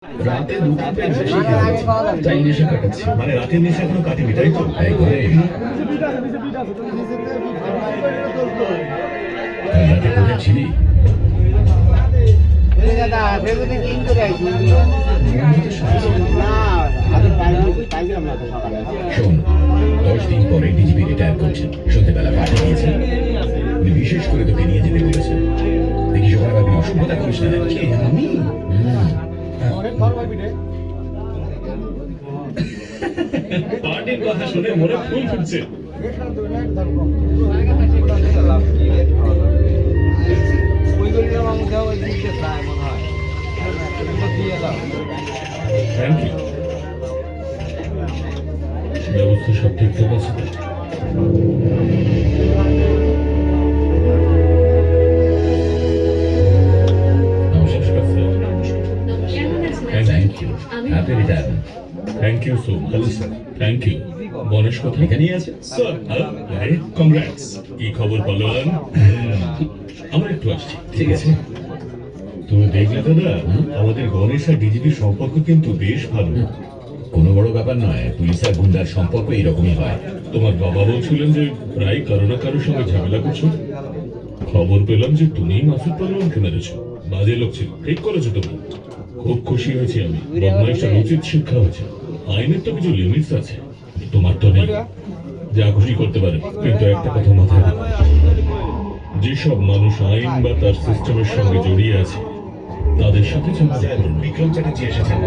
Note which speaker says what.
Speaker 1: রাতে দুটো পেন বেশি খেয়েছি, তাই নেশা কাটাচ্ছি। মানে রাতের নেশা এখনো কাটেনি, তাই তো? তাই করে কাল রাতে কোথায় ছিলি? শোন, 10 দিন পরে ডিজিপি রিটায়ার করছেন, সন্ধ্যেবেলা পার্টি দিয়েছেন। উনি বিশেষ করে তোকে নিয়ে যেতে বলেছেন। দেখি সকালবেলা কোনো অসভ্যতা করিস না। কে আমি? পার্টির কথা শুনে মনে ফুল ফুটছে। Thank you. ব্যবস্থা সব ঠিকঠাক আছে? নমস্কার sir. Thank you. Happy retirement. Thank you so much. Hello sir. Thank you. Ganesh কোথায়? এখানেই আছে স্যার। আরে কংগ্রাটস। কি খবর পালোয়ান? আমরা একটু আসছি। ঠিক আছে। তুমি দেখলে দাদা, আমাদের গণেশ আর ডিজিপির সম্পর্ক কিন্তু বেশ ভালো। কোনো বড় ব্যাপার নয়, পুলিশ আর গুন্ডার সম্পর্ক এইরকমই হয়। তোমার বাবা বলছিলেন যে প্রায় কারো না কারোর সঙ্গে ঝামেলা করছো। খবর পেলাম যে তুমি মাসুদ পালোয়ানকে মেরেছো। বাজে লোক ছিল, ঠিক করেছো তুমি। খুব খুশি হয়েছি আমি। বদমাইশের উচিত শিক্ষা হয়েছে। আইনের তো কিছু লিমিটস আছে, তোমার তো নেই। যা খুশি করতে পারে, কিন্তু একটা কথা মাথায় রাখো, যেসব মানুষ আইন বা তার সিস্টেমের সঙ্গে জড়িয়ে আছে তাদের সাথে চলতে করুন। বিক্রম চ্যাটার্জি এসেছেন।